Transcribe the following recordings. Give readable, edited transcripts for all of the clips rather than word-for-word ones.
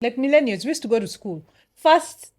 Like millennials, we used to go to school. First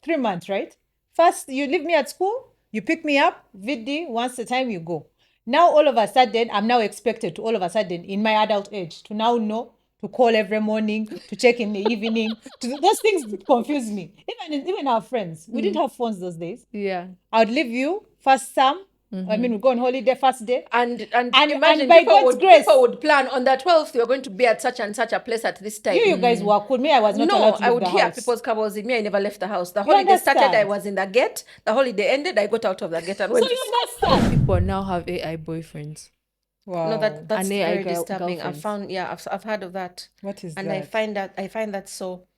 3 months, right? First, you leave me at school, you pick me up, VD, once the time you go. Now, all of a sudden, I'm now expected to all of a sudden, in my adult age, to now know to call every morning, to check in the evening. Those things confuse me. Even our friends, we didn't have phones those days. Yeah. I would leave you first Sam. I mean, we go on holiday first day. And And imagine by people God's would grace, people would plan on the 12th, you're going to be at such and such a place at this time. you guys were cool. Me, I was not allowed No, to I leave would the hear house. people's covers in me. I never left the house. The You holiday started, I understand? was in the gate. The holiday ended, I got out of the gate and So went to you school. understand? People now have AI boyfriends. Wow. No, that's And AI very disturbing. girlfriends. I've heard of that. What is And that? I find that so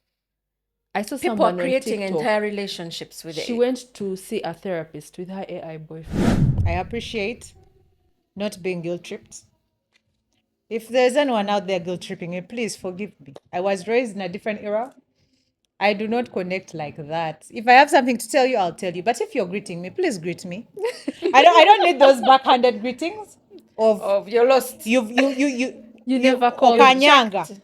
I saw people are someone on creating TikTok. entire relationships with She it. went to see a therapist with her AI boyfriend. I appreciate not being guilt tripped. If there's anyone out there guilt tripping me, please forgive me. I was raised in a different era. I do not connect like that. If I have something to tell you, I'll tell you. But if you're greeting me, please greet me. I don't need those backhanded greetings of You're lost. You never called. okanyanga.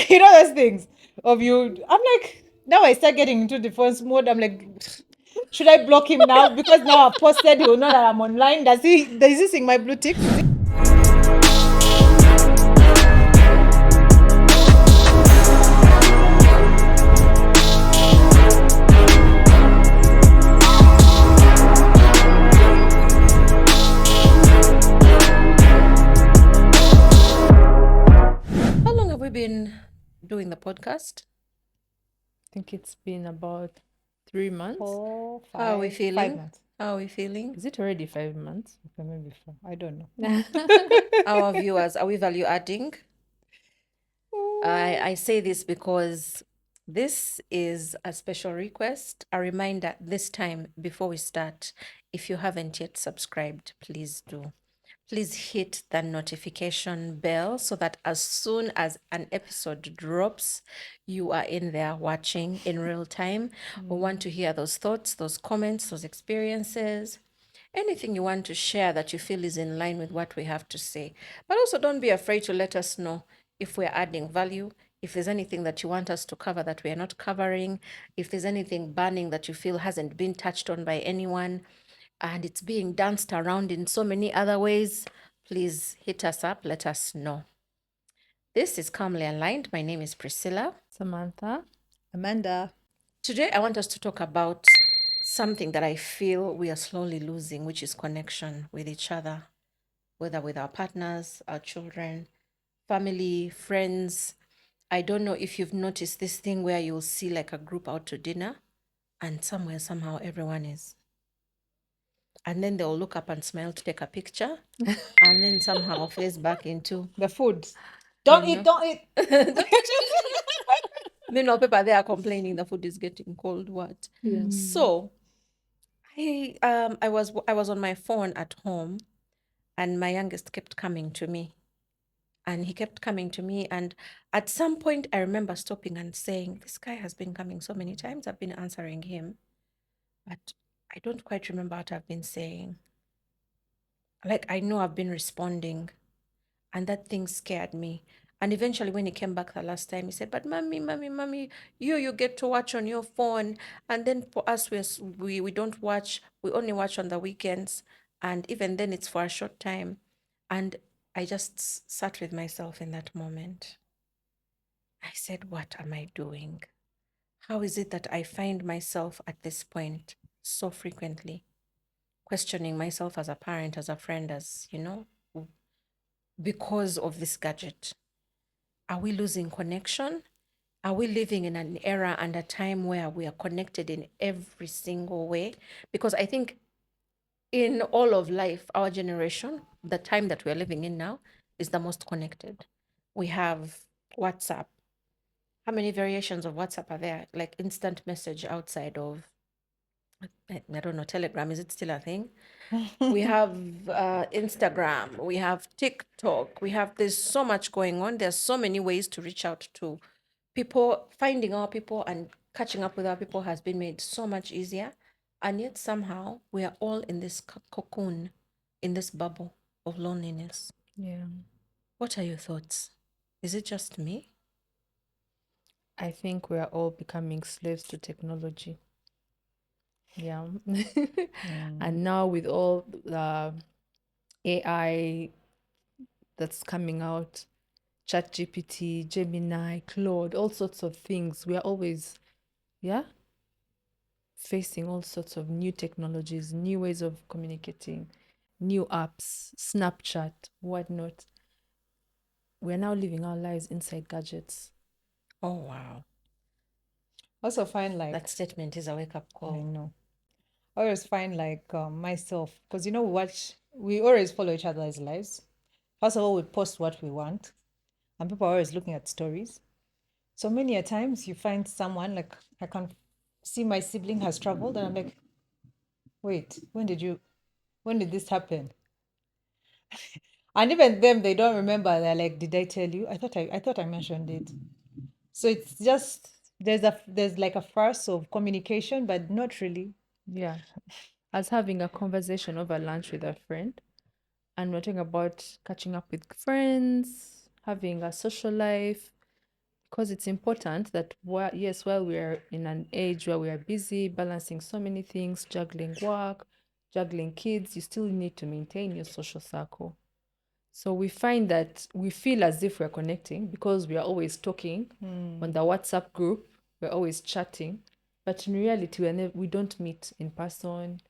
You know those things of you. I'm like, now I start getting into defense mode. I'm like, should I block him now? Because now I've posted, he will know that I'm online. Does he see my blue tick? How long have we been doing the podcast? I think it's been about 3 months. 4, 5, How are we 5 feeling? months. How are we feeling? Is it already 5 months? Okay, maybe 4. I don't know. Our viewers, are we value adding? I say this because this is a special request, a reminder this time before we start. If you haven't yet subscribed, please do. Please hit the notification bell so that as soon as an episode drops, you are in there watching in real time. We want to hear those thoughts, those comments, those experiences, anything you want to share that you feel is in line with what we have to say. But also don't be afraid to let us know if we're adding value, if there's anything that you want us to cover that we are not covering, if there's anything burning that you feel hasn't been touched on by anyone and it's being danced around in so many other ways, please hit us up, let us know. This is Calmly Aligned. My name is Priscilla. Samantha. Amanda. Today, I want us to talk about something that I feel we are slowly losing, which is connection with each other, whether with our partners, our children, family, friends. I don't know if you've noticed this thing where you'll see like a group out to dinner and somewhere, somehow, everyone is. And then they'll look up and smile to take a picture and then somehow face back into The food. Don't eat, don't eat. Meanwhile, people there are complaining the food is getting cold. What? So I was on my phone at home, and my youngest kept coming to me, and he kept coming to me, and at some point I remember stopping and saying, "This guy has been coming so many times. I've been answering him, but I don't quite remember what I've been saying. Like I know I've been responding." And that thing scared me. And eventually, when he came back the last time, he said, "But mommy, you get to watch on your phone. And then for us, we don't watch. We only watch on the weekends. And even then, it's for a short time." And I just sat with myself in that moment. I said, "What am I doing? How is it that I find myself at this point so frequently questioning myself as a parent, as a friend, as, because of this gadget? Are we losing connection? Are we living in an era and a time where we are connected in every single way?" Because I think in all of life, our generation, the time that we're living in now, is the most connected. We have WhatsApp. How many variations of WhatsApp are there? Like instant message outside of, I don't know, Telegram. Is it still a thing? We have Instagram. We have TikTok. There's so much going on. There's so many ways to reach out to people. Finding our people and catching up with our people has been made so much easier. And yet somehow we are all in this cocoon, in this bubble of loneliness. Yeah. What are your thoughts? Is it just me? I think we are all becoming slaves to technology. Yeah. And now with all the AI that's coming out, ChatGPT, Gemini, Claude, all sorts of things, we are always, yeah, facing all sorts of new technologies, new ways of communicating, new apps, Snapchat, whatnot. We're now living our lives inside gadgets. Oh, wow. Also find like, That statement is a wake-up I call. know. I always find like myself, because we always follow each other's lives. First of all, we post what we want, and people are always looking at stories. So many a times you find someone like, I can see my sibling has traveled, and I'm like, wait, when did this happen? And even them, they don't remember. They're like, did I tell you? I thought I mentioned it. So it's just there's like a farce of communication, but not really. Yeah. As having a conversation over lunch with a friend, and we're talking about catching up with friends, having a social life, because it's important that yes, while we're in an age where we are busy balancing so many things, juggling work, juggling kids, you still need to maintain your social circle. So we find that we feel as if we're connecting because we are always talking on the WhatsApp group, we're always chatting, but in reality we don't meet in person.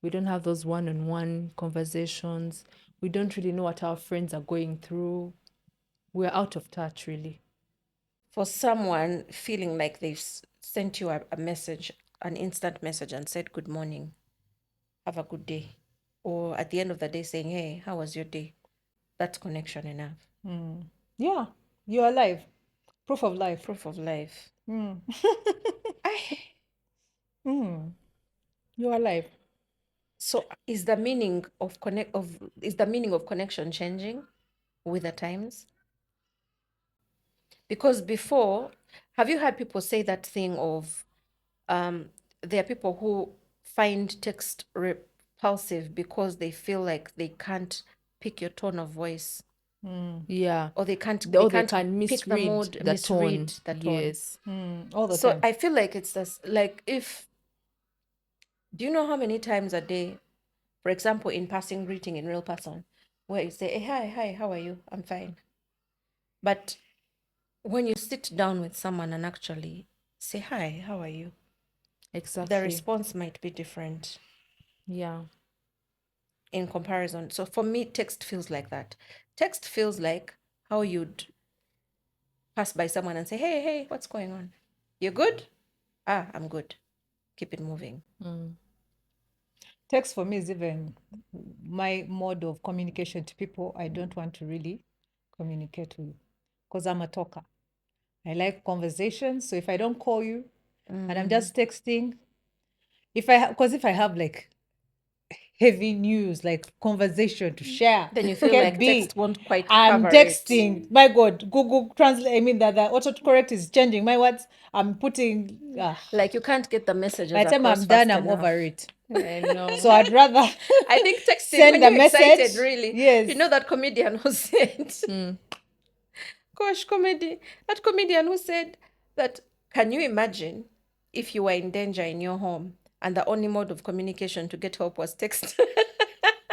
We don't have those one-on-one conversations. We don't really know what our friends are going through. We're out of touch, really. For someone feeling like they've sent you a message, an instant message, and said, good morning, have a good day. Or at the end of the day saying, hey, how was your day? That's connection enough. Yeah, you're alive. Proof of life. Proof of life. You're alive. So is the meaning of connection changing with the times? Because before, have you heard people say that thing of there are people who find text repulsive because they feel like they can't pick your tone of voice, Yeah. or they can't Or they can pick the misread mood, the misread tone. the tone. Yes. All the So time. I feel like it's this, like, if, do you know how many times a day, for example, in passing greeting in real person, where you say, hey, hi, how are you? I'm fine. But when you sit down with someone and actually say, hi, how are you? The Exactly. response might be different Yeah. in comparison. So for me, text feels like that. Text feels like how you'd pass by someone and say, hey, what's going on? You good? Ah, I'm good. Keep it moving. Text for me is even my mode of communication to people I don't want to really communicate with, because I'm a talker. I like conversations. So if I don't call you and I'm just texting, if I have like heavy news, like conversation to share, Then you feel can like be. text won't quite I'm cover it. texting. My God, Google Translate. I mean that the autocorrect is changing my words. I'm putting. Like you can't get the messages By the time across I'm done, fast I'm enough. over it. I know. So I'd rather I think texting send when a you're excited, message. really. Yes. You know that comedian who said, gosh, that comedian who said that, can you imagine if you were in danger in your home and the only mode of communication to get help was text?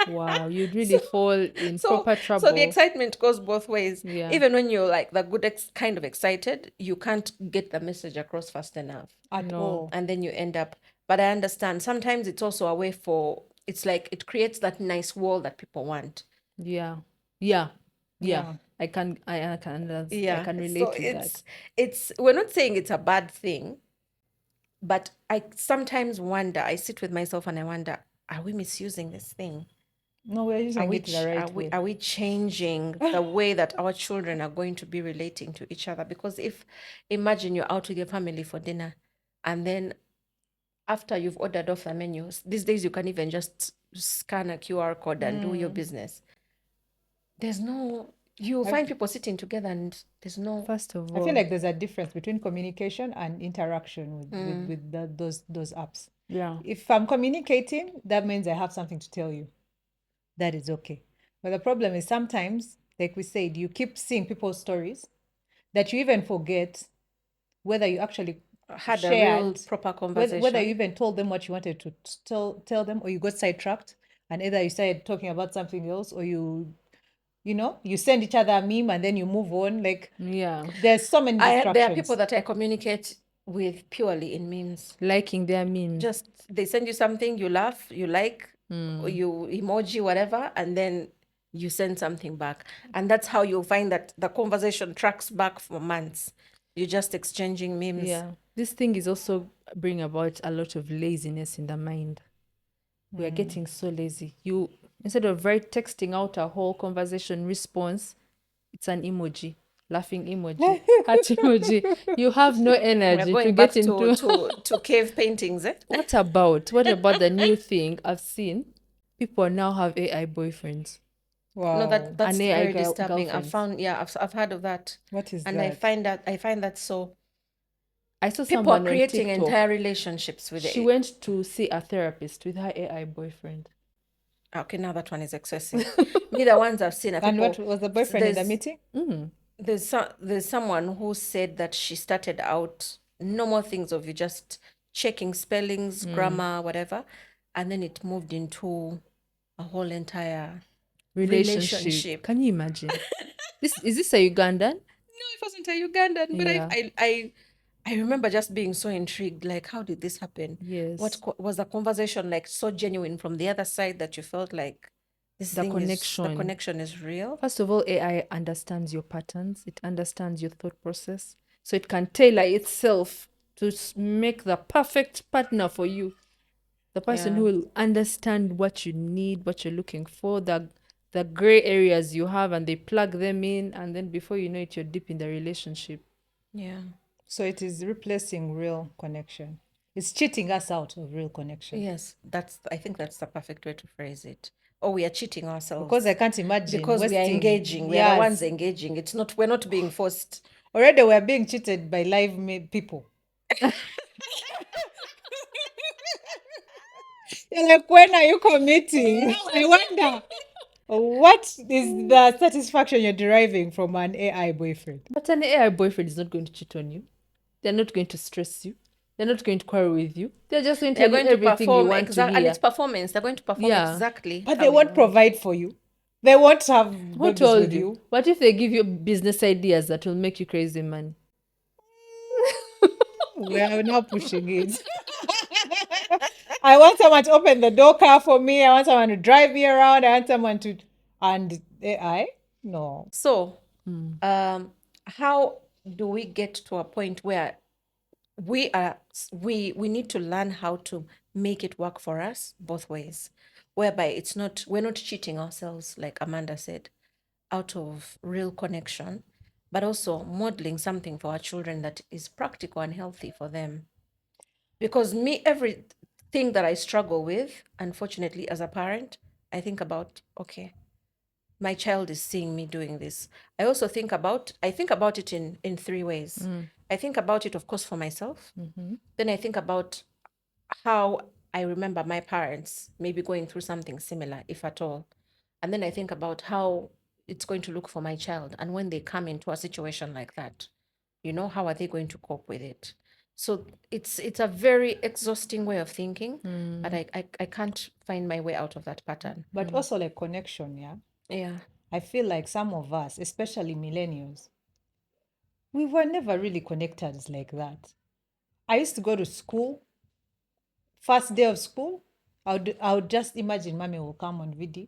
Wow. You'd really So, fall in so, proper so the trouble. excitement goes both ways. Yeah. Even when you're like the good kind of excited, you can't get the message across fast enough. At No. all. And then you end up, but I understand sometimes it's also a way for, it's like it creates that nice wall that people want. Yeah. Yeah. Yeah. Yeah. I can Yeah. I can So relate with that. it's we're not saying it's a bad thing, but I sometimes wonder, I sit with myself and I wonder, are we misusing this thing? No, we're using it the right way. Are we changing the way that our children are going to be relating to each other? Because if, imagine you're out with your family for dinner, and then after you've ordered off the menus, these days you can even just scan a QR code and do your business. There's no, you'll find people sitting together and there's no. First of I feel all, like there's a difference between communication and interaction with those apps. yeah. If I'm communicating, that means I have something to tell you. That is okay. But the problem is sometimes, like we said, you keep seeing people's stories that you even forget whether you actually Had a real shared, proper whether conversation. you even told them what you wanted to tell them, or you got sidetracked and either you started talking about something else, or you know, you send each other a meme and then you move on. Like, Yeah. there's so many distractions. There are people that I communicate with purely in memes. Liking their memes. Just they send you something, you laugh, you like, or you emoji, whatever, and then you send something back. And that's how you'll find that the conversation tracks back for months. You're just exchanging memes. Yeah. This thing is also bring about a lot of laziness in the mind. We are getting so lazy. You, instead of texting out a whole conversation response, it's an emoji, laughing emoji, heart emoji. You have no We're energy to going get back into. to cave paintings, eh? What about the new thing I've seen? People now have AI boyfriends. Wow. No, that's An AI very disturbing. girlfriends. I've heard of that. What is And that? I find that so I saw people someone are creating on TikTok. entire relationships with She it. went to see a therapist with her AI boyfriend. Okay, now that one is excessive. Me, the ones I've seen are And people. what was the boyfriend in the there's- meeting? There's someone who said that she started out normal things of you just checking spellings, grammar, whatever, and then it moved into a whole entire relationship. Can you imagine? Is this a Ugandan? No, it wasn't a Ugandan, but Yeah. I remember just being so intrigued. Like, how did this happen? Yes. Was the conversation like so genuine from the other side that you felt like the connection is real? First of all, AI understands your patterns. It understands your thought process. So it can tailor itself to make the perfect partner for you. The person Yeah. who will understand what you need, what you're looking for, the gray areas you have, and they plug them in, and then before you know it, you're deep in the relationship. Yeah. So it is replacing real connection. It's cheating us out of real connection. Yes, I think that's the perfect way to phrase it. Or we are cheating ourselves. Because I can't imagine Because we are wasting engaging. We are the years. ones engaging. We're not being forced. Already we're being cheated by live people. You're like, when are you committing? I wonder. What is the satisfaction you're deriving from an AI boyfriend? But an AI boyfriend is not going to cheat on you. They're not going to stress you. They're not going to quarrel with you. They're just going to They're tell you going to everything you perform want to hear. and it's performance. They're going to perform Yeah. exactly. But how they you won't want. provide for you. They won't have Who babies told with you? you. What if they give you business ideas that will make you crazy money? We are now pushing it. I want someone to open the door car for me. I want someone to drive me around. I want someone to. And AI? No. So, how do we get to a point where we need to learn how to make it work for us both ways, whereby we're not cheating ourselves, like Amanda said, out of real connection, but also modeling something for our children that is practical and healthy for them. Because everything that I struggle with, unfortunately, as a parent, I think about, okay, my child is seeing me doing this. I also think about it in three ways. I think about it, of course, for myself. Then I think about how I remember my parents maybe going through something similar, if at all. And then I think about how it's going to look for my child. And when they come into a situation like that, how are they going to cope with it? So it's a very exhausting way of thinking, but I can't find my way out of that pattern. But also like connection, yeah? Yeah. I feel like some of us, especially millennials, we were never really connected like that. I used to go to school, first day of school, I would just imagine mommy will come on video.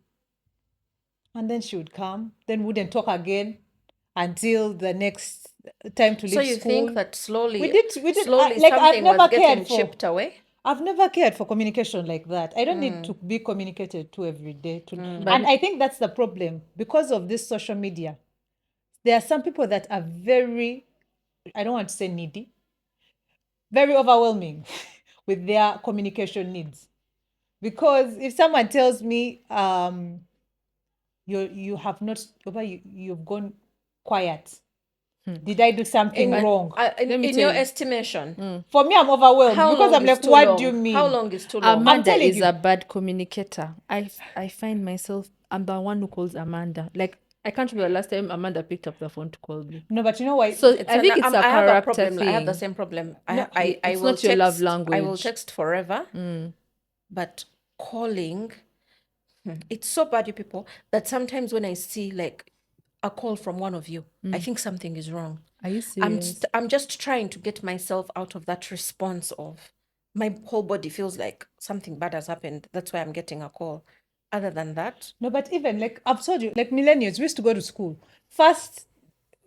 And then she would come, then wouldn't talk again until the next time to leave So you school. think that slowly, we did slowly like I've something never was cared getting for chipped away? I've never cared for communication like that. I don't need to be communicated to every day. And I think that's the problem. Because of this social media, there are some people that are very, I don't want to say needy, very overwhelming with their communication needs. Because if someone tells me, you have not, you've gone quiet. Did I do something wrong? In me tell your you. estimation, For me, I'm overwhelmed how because long I'm is like, too what long? do you mean? How long is too long? Amanda telling is you. a bad communicator. I find myself, I'm the one who calls Amanda. Like, I can't remember the last time Amanda picked up the phone to call me. No, but you know why? So I think it's a I have a character problem. I have the thing. same problem. No, I it's will not your love text. I will language. text forever, but calling, it's so bad, you people, that sometimes when I see like a call from one of you, I think something is wrong. Are you serious? I'm just trying to get myself out of that response of my whole body feels like something bad has happened. That's why I'm getting a call. Other than that, no, but even like I've told you, like millennials, we used to go to school. First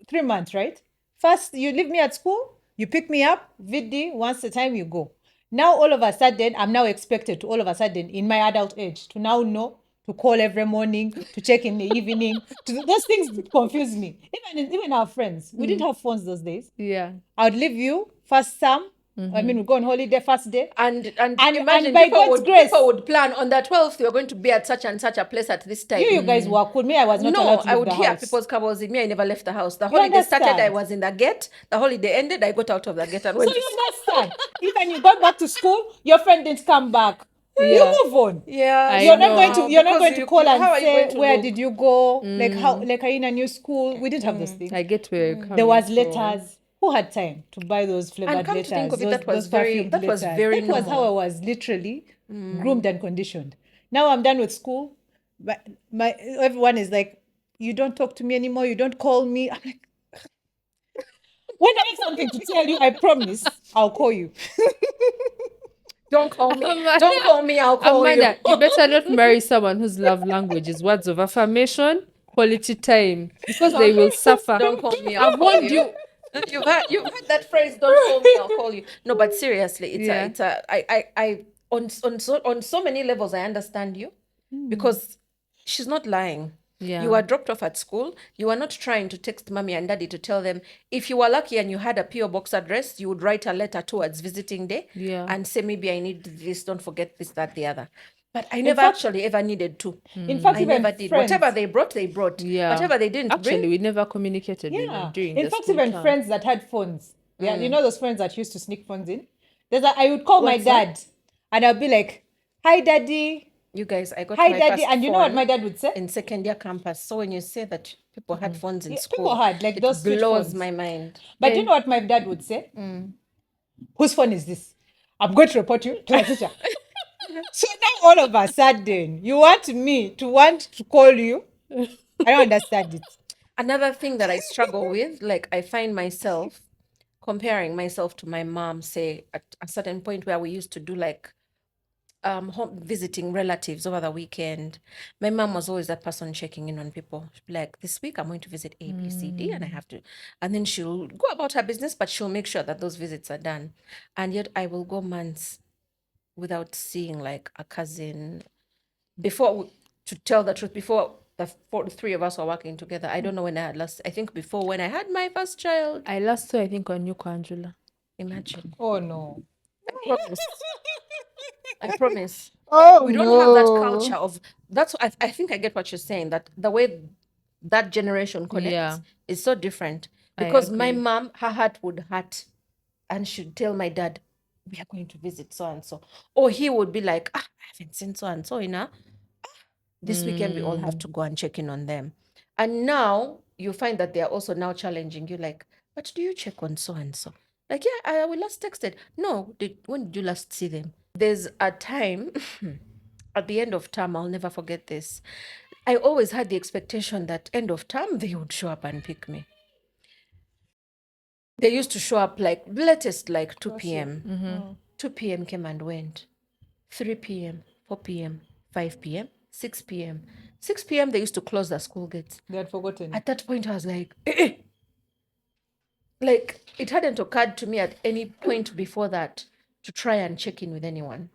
3 months, right? First, you leave me at school, you pick me up, VD, once the time you go. Now, all of a sudden, I'm now expected to all of a sudden, in my adult age, to now know to call every morning, to check in the evening. Those things confuse me. Even our friends, we didn't have phones those days. Yeah. I would leave you first Sam. I mean, we go on holiday first day. and by imagine people God's grace, people would plan on the 12th. You're going to be at such and such a place at this time. you guys were cool. Me, I was not allowed No, to I leave would the hear house. people's cabals. Me, I never left the house. The You holiday started, I understand? was in the gate. The holiday ended, I got out of the gate and went So to you school. understand? Even you got back to school, your friend didn't come back. Yeah. You move on. Yeah, I You're not going to know. you're not because going to call how and are you going say to where look? did you go? Like how like are you in a new school? We didn't have those things. I get where you're coming There was from. letters. Who had time to buy those flavored come to letters? think of it, those, that was those very- perfumed that was letters. very That was how I normal. was literally groomed and conditioned. Now I'm done with school. But everyone is like, you don't talk to me anymore. You don't call me. I'm like, when I have something to tell you, I promise I'll call you. Don't call me. Amanda- Don't call me. I'll call Amanda, you. you better not marry someone whose love language is words of affirmation, quality time, because they will suffer. Don't call me. I'll I've call warned you. you. You've heard that phrase. Don't call me. I'll call you. No, but seriously, Yeah. I on so many levels I understand you, because she's not lying. Yeah. You were dropped off at school. You were not trying to text mommy and daddy to tell them. If you were lucky and you had a PO box address, you would write a letter towards visiting day Yeah. and say, maybe I need this. Don't forget this, that, the other. But I never fact- actually ever needed to. In fact, I even never did. friends, Whatever they brought, they brought. Yeah. Whatever they didn't Actually, bring, we never communicated yeah. even during In the fact, school even term. friends that had phones, yeah, you know those friends that used to sneak phones in. I would call my dad, and I'd be like, "Hi, daddy. you guys, I got Hi, my daddy." first And you know what phone my dad would say? in second year campus. So when you say that people had phones in Yeah, school, people had, like, it those switch blows phones. my mind. But you know what my dad would say? Whose phone is this? I'm going to report you to the teacher. So now all of a sudden, you want me to want to call you? I don't understand it. Another thing that I struggle with, like I find myself comparing myself to my mom, say at a certain point where we used to do like home visiting relatives over the weekend. My mom was always that person checking in on people. She'd be like, this week I'm going to visit A, B, C, D, and I have to. And then she'll go about her business, but she'll make sure that those visits are done. And yet I will go months without seeing like a cousin. To tell the truth, before the three of us were working together, I don't know when I had last. I think before when I had my first child. I last saw, I think, on Yuko Angela. Imagine. Oh no. I promise. I promise. Oh We don't have that culture of. That's what I think I get what you're saying. That the way that generation connects Yeah. is so different. I Because my agree. mom, her heart would hurt, and she'd tell my dad, "We are going to visit so and so," or he would be like, "I haven't seen so and so in a this weekend. We all have to go and check in on them." And now you find that they are also now challenging you, like, "But do you check on so and so?" Like, "Yeah, we last texted." No, when did you last see them? There's a time at the end of term, I'll never forget this. I always had the expectation that end of term they would show up and pick me. They used to show up like latest like 2 p.m. 2 p.m. came and went. 3 p.m., 4 p.m., 5 p.m., 6 p.m. 6 p.m. they used to close the school gates. They had forgotten. At that point, I was like, eh. Like it hadn't occurred to me at any point before that to try and check in with anyone.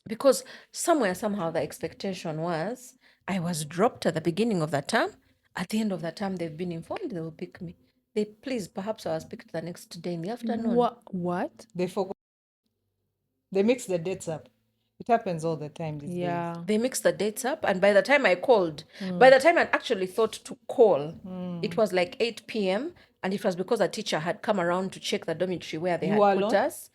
Because somehow, the expectation was I was dropped at the beginning of the term. At the end of the term, they've been informed they will pick me. Perhaps I was picked the next day in the afternoon. What? They forgot. They mix the dates up. It happens all the time these days. Yeah. They mixed the dates up, and by the time I called, by the time I actually thought to call, it was like 8 p.m. And it was because a teacher had come around to check the dormitory where they You had were put alone? us.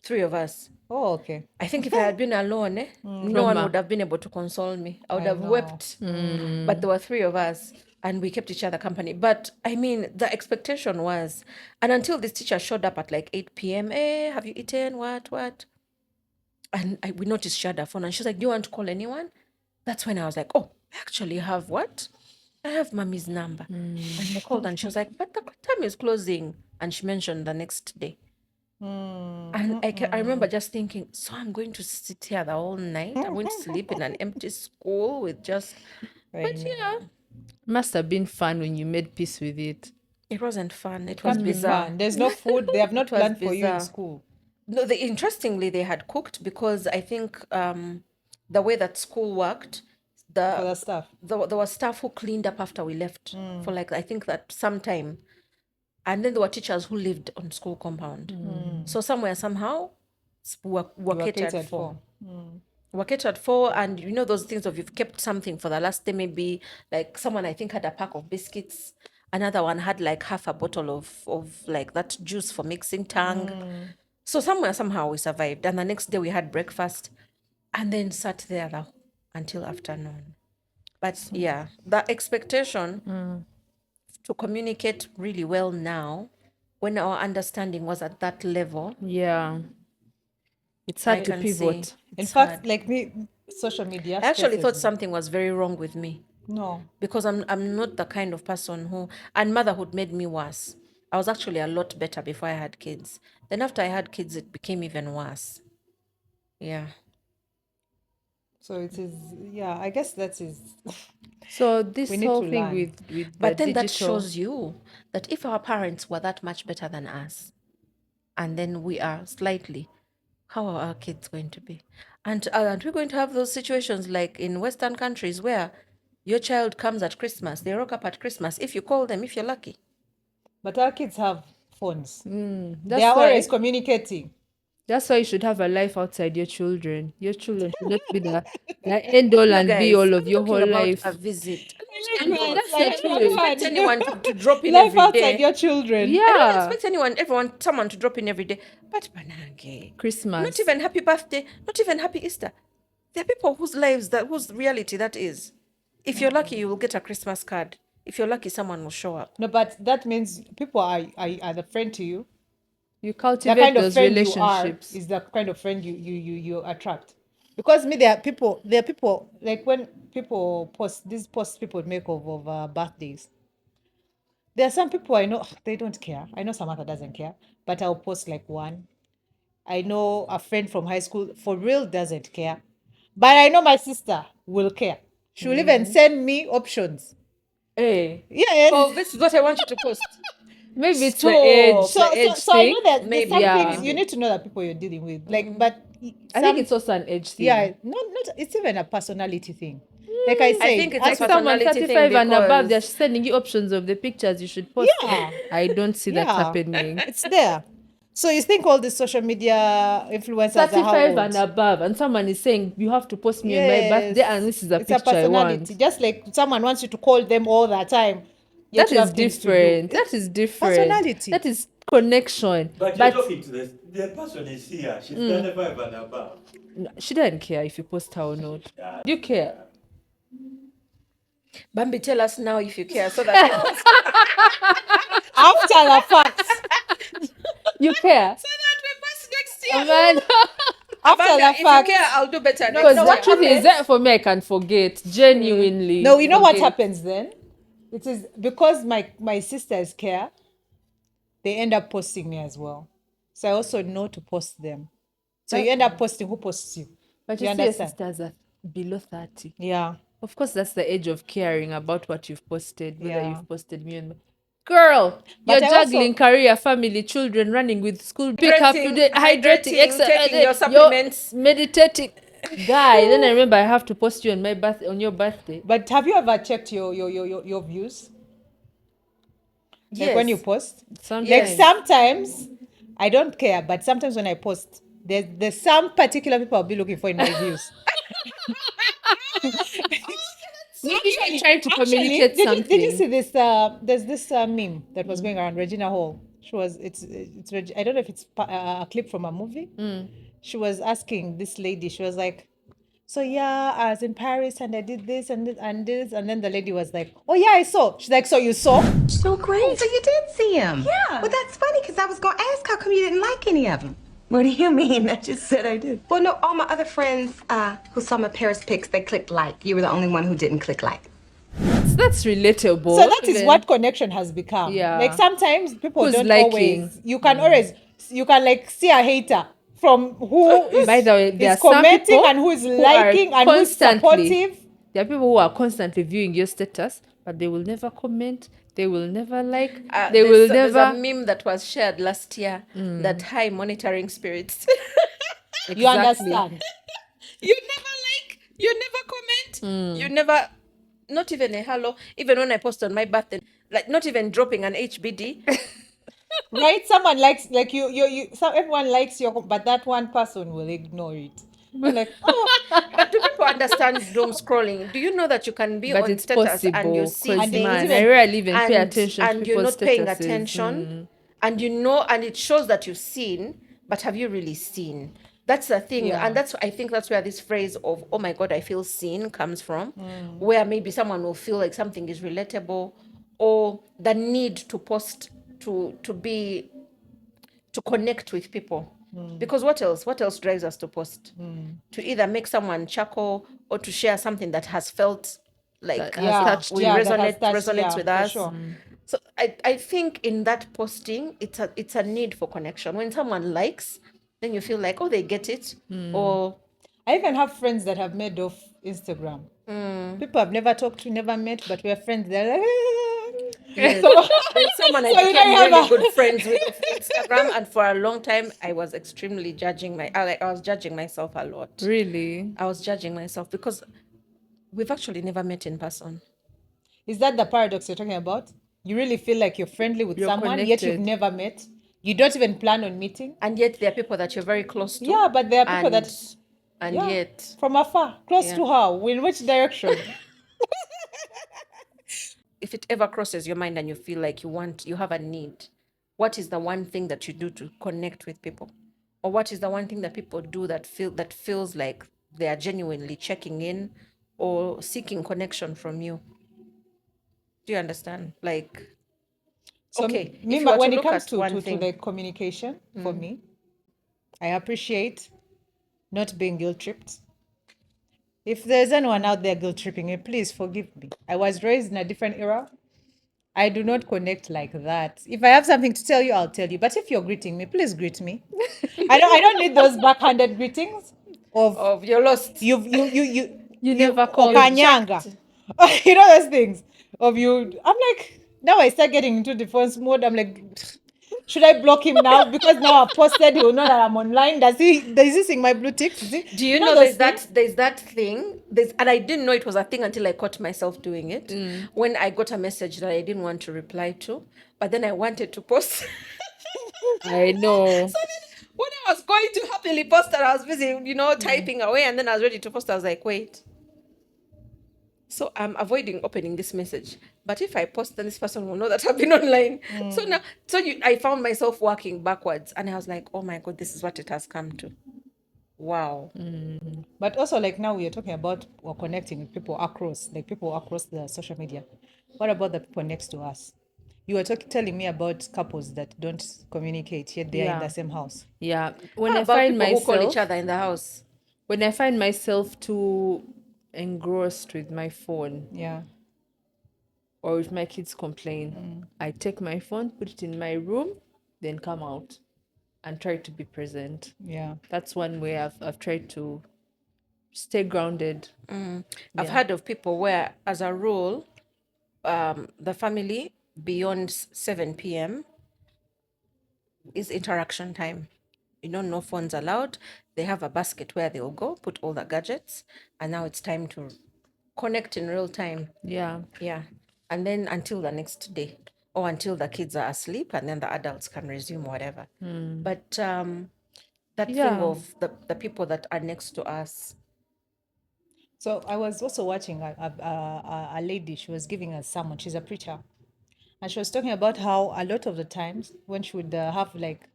3 of us. Oh, okay. I think if I had been alone, no one Trauma. would have been able to console me. I would I have know. wept. But there were 3 of us. and we kept each other company. But I mean, the expectation was, and until this teacher showed up at like 8 p.m., have you eaten? What? And we noticed she had her phone, and she's like, do you want to call anyone? That's when I was like, oh, I actually have what? I have mommy's number. And I called, and she was like, but the time is closing. And she mentioned the next day. And I remember just thinking, so I'm going to sit here the whole night. I'm going to sleep in an empty school with just, but yeah, Must have been fun when you made peace with it. it wasn't fun. It was Can't be bizarre. fun. There's no food. They have not It was planned for you in bizarre. school. No, interestingly, they had cooked because I think the way that school worked, For the staff. there were staff who cleaned up after we left for like I think that some time, and then there were teachers who lived on school compound. So somewhere somehow were You were catered catered for. for. Were catered for, and you know those things of you've kept something for the last day. Maybe like someone I think had a pack of biscuits, another one had like half a bottle of like that juice for mixing tang. So somewhere somehow we survived, and the next day we had breakfast, and then sat there until afternoon. But yeah, the expectation to communicate really well now, when our understanding was at that level, Yeah. It's I hard to can pivot. see In it's fact, hard. like me, social media. I actually thought stresses me. something was very wrong with me No. because I'm not the kind of person who, and motherhood made me worse. I was actually a lot better before I had kids. Then after I had kids, it became even worse. Yeah. So it is. Yeah, I guess that is. So this We need whole to thing learn. with the But then that digital, shows you that if our parents were that much better than us, and then we are slightly, how are our kids going to be? And aren't we going to have those situations like in Western countries where your child comes at Christmas, they rock up at Christmas, if you call them, if you're lucky. But our kids have phones. They that's are why always communicating. that's why you should have a life outside your children. Your children should not be the end all You and be guys, all I'm of your talking whole about life. a visit. Like that, That's like, the I don't truth. expect anyone to drop in Life every outside day. your children. I don't Yeah. expect someone to drop in every day. But Banange, Christmas. not even happy birthday, not even happy Easter. There are people whose lives whose reality that is. If you're lucky, you will get a Christmas card. If you're lucky, someone will show up. No, but that means people are the friend to you. You The cultivate kind of those friend you are relationships. is the kind of friend you attract. Because me, there are people like when people post these posts people make of birthdays. There are some people I know they don't care. I know Samantha doesn't care, but I'll post like one. I know a friend from high school for real doesn't care, but I know my sister will care. She will even send me options. Hey. Yes. Oh, this is what I want you to post. Maybe it's Stop. the age. So, the so, age so I thing. know that there's Maybe, some yeah. things you need to know the people you're dealing with. Like, but I think it's also an age thing. yeah, not it's even a personality thing. Like I said, I think it's a Like someone personality thing 35 and above, they're because sending you options of the pictures you should post. Yeah. I don't see that Yeah. happening. It's there. So you think all the social media influencers are how 35 old? and above, and someone is saying you have to post me on my birthday, and this is a It's a picture I personality. want. Just like someone wants you to call them all the time. Yet That you is have things to do. different. That It's is different. personality. That is connection. But you're talking to the person is here. She's 35 and above. She doesn't care if you post her or not. Do you care? Bambi, tell us now if you care so that After the fact. You care? we pass next year. Oh, man. After Bambi, the if you fact. care, I'll do better Because next the year. truth is that for me, I can forget. Genuinely. No, you know what forget. happens then? It is because my sisters care, they end up posting me as well. So I also know to post them. So you end up posting who posts you. But You you see, your understand? sisters are below 30. Yeah. Of course, that's the age of caring about what you've posted, whether Yeah. you've posted me and girl, But you're I also- juggling career, family, children, running with school, pick up Hydrating, today, hydrating, taking your you're supplements. meditating. Guy, then I remember I have to post you on on your birthday. But have you ever checked your views? Like when you Yes. post? Sometimes. Like sometimes I don't care, but sometimes when I post, there's some particular people I'll be looking for in my views. Maybe you're trying to Actually, communicate did you something. see this? There's this meme that was going around. Regina Hall. I don't know if it's a clip from a movie. She was asking this lady. She was like, So yeah, I was in Paris and I did this and this and this. And then the lady was like, oh yeah, I saw. She's like, so you saw? So great. So you did see him? Yeah. Well, that's funny because I was going to ask how come you didn't like any of them? What do you mean? I just said I did. Well, no, all my other friends who saw my Paris pics, they clicked like. You were the only one who didn't click like. So that's relatable. So that is even- what connection has become. Yeah. Like sometimes people Who's don't liking? always. You can always. You can like see a hater from who is, By the way, there is are some commenting people and who is who are liking and who is constantly- supportive. There are people who are constantly viewing your status, but they will never comment. They will never like. They will There's never. a meme that was shared last year that high monitoring spirits. You understand? You never like, you never comment, you never, not even a hello. Even when I post on my birthday, like not even dropping an HBD. Right? Someone likes like you so everyone likes your, but that one person will ignore it. You're like, oh, But do people understand doom scrolling? Do you know that you can be But on it's status and you possible. see And Because it's things man, even- I rarely even pay and, attention to and you're people's not paying statuses. attention, and you know, and it shows that you've seen, but have you really seen? That's the thing, Yeah. and I think that's where this phrase of "oh my god, I feel seen" comes from, where maybe someone will feel like something is relatable, or the need to post to be to connect with people. Because what else drives us to post? To either make someone chuckle or to share something that has felt like That has yeah, touched we you. yeah, that has touched, resonates yeah, with for us. sure. So I think in that posting, it's a need for connection. When someone likes, then you feel like, oh, they get it. Or I even have friends that have made off Instagram. People I've never talked to, never met, but we're friends. They're like, yes, so, there's someone I So you became know you have really a- good friends with on Instagram, and for a long time I was extremely judging I was judging myself a lot. Really? I was judging myself because we've actually never met in person. is that the paradox you're talking about? You really feel like you're friendly with You're someone, yet you've connected. never met. You don't even plan on meeting. And yet there are people that you're very close to. Yeah, but there are people and, that and yeah, yet from afar, close Yeah. to how, in which direction? if it ever crosses your mind and you feel like you have a need, what is the one thing that you do to connect with people? Or what is the one thing that people do that feels like they are genuinely checking in or seeking connection from you? Do you understand? Like, So okay, me, if you were when to it look comes at to, one to thing, like communication, for me, I appreciate not being guilt tripped. If there's anyone out there guilt tripping me, please forgive me. I was raised in a different era. I do not connect like that. If I have something to tell you, I'll tell you. But if you're greeting me, please greet me. I don't need those backhanded greetings of you're lost. You never called. okanyanga. You know those things of you. I'm like, now I start getting into defense mode. I'm like, should I block him now? Because now I posted, he will know that I'm online. Does he see my blue ticks? Do you know those there's that thing? And I didn't know it was a thing until I caught myself doing it. When I got a message that I didn't want to reply to, but then I wanted to post. I know. So then when I was going to happily post and I was busy, typing away, and then I was ready to post, I was like, wait. So I'm avoiding opening this message. But if I post, then this person will know that I've been online. So now, I found myself working backwards, and I was like, oh my God, this is what it has come to. Wow. But also, like now we are talking about we're connecting with people across the social media. What about the people next to us? You were telling me about couples that don't communicate yet they are in Yeah. the same house. Yeah. When How I about find people who call each myself, other in the house? when I find myself too engrossed with my phone, Yeah. or if my kids complain, I take my phone, put it in my room, then come out and try to be present. Yeah. That's one way I've tried to stay grounded. I've heard of people where, as a rule, the family beyond 7 p.m. is interaction time. No phones allowed. They have a basket where they'll go, put all the gadgets, and now it's time to connect in real time. Yeah. Yeah. And then until the next day or until the kids are asleep, and then the adults can resume whatever. But that thing Yeah. of the people that are next to us. So I was also watching a lady. She was giving a sermon. She's a preacher, and she was talking about how a lot of the times when she would have like,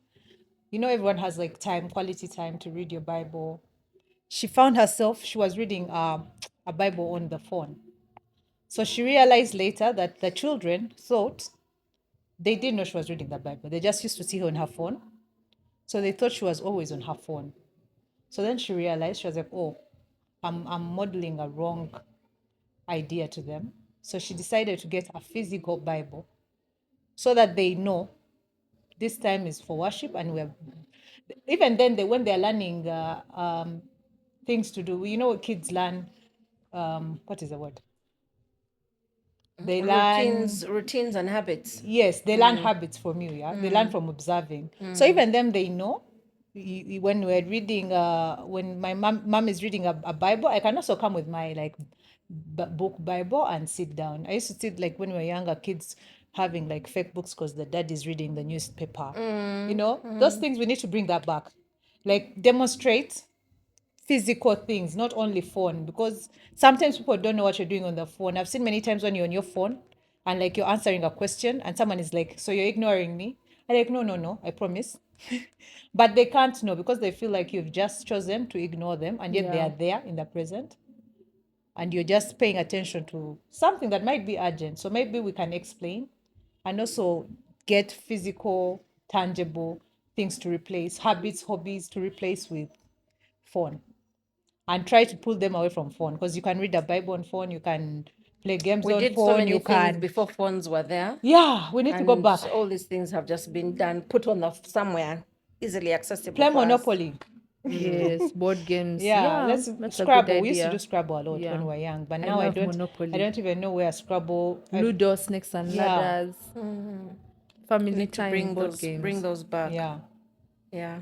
everyone has like time, quality time to read your Bible, she found herself, she was reading a Bible on the phone. So she realized later that the children thought they didn't know she was reading the Bible. They just used to see her on her phone. So they thought she was always on her phone. So then she realized, she was like, oh, I'm modeling a wrong idea to them. So she decided to get a physical Bible so that they know this time is for worship. And we're even then when they're learning things to do, you know, kids learn what is the word? They learn Routines and habits. yes, they learn habits from you, yeah. They learn from observing. So even them, they know. When we're reading, when my mom is reading a Bible, I can also come with my like book Bible and sit down. I used to sit like when we were younger kids having like fake books because the dad is reading the newspaper. You know, those things we need to bring that back. Like demonstrate physical things, not only phone, because sometimes people don't know what you're doing on the phone. I've seen many times when you're on your phone and like you're answering a question and someone is like, so you're ignoring me? I'm like, no, no, no, I promise. But they can't know because they feel like you've just chosen to ignore them and yet they are there in the present and you're just paying attention to something that might be urgent. So maybe we can explain and also get physical, tangible things to replace, habits, hobbies to replace with phone, and try to pull them away from phone because you can read the Bible on phone, you can play games We on did so phone, many you things can before phones were there. yeah, we need to go And back. all these things have just been done, put on the somewhere easily accessible Play for us. Monopoly. Yes, board games. Yeah, Yeah, let's that's a good Scrabble. We used to idea. do Scrabble a lot when Yeah. we were young, but I now I love don't. Monopoly. I don't even know where Scrabble. Ludo, Snakes and Yeah. Ladders, We family need to time board games. bring those back. Yeah. Yeah.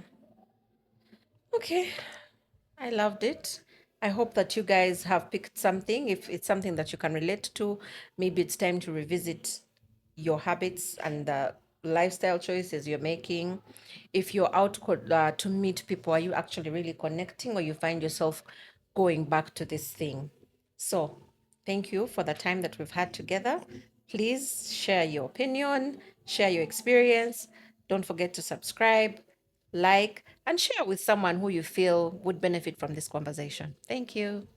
Okay. I loved it. I hope that you guys have picked something. If it's something that you can relate to, maybe it's time to revisit your habits and the lifestyle choices you're making. If you're out to meet people, are you actually really connecting or you find yourself going back to this thing? So, thank you for the time that we've had together. Please share your opinion, share your experience. Don't forget to subscribe, like, and share with someone who you feel would benefit from this conversation. Thank you.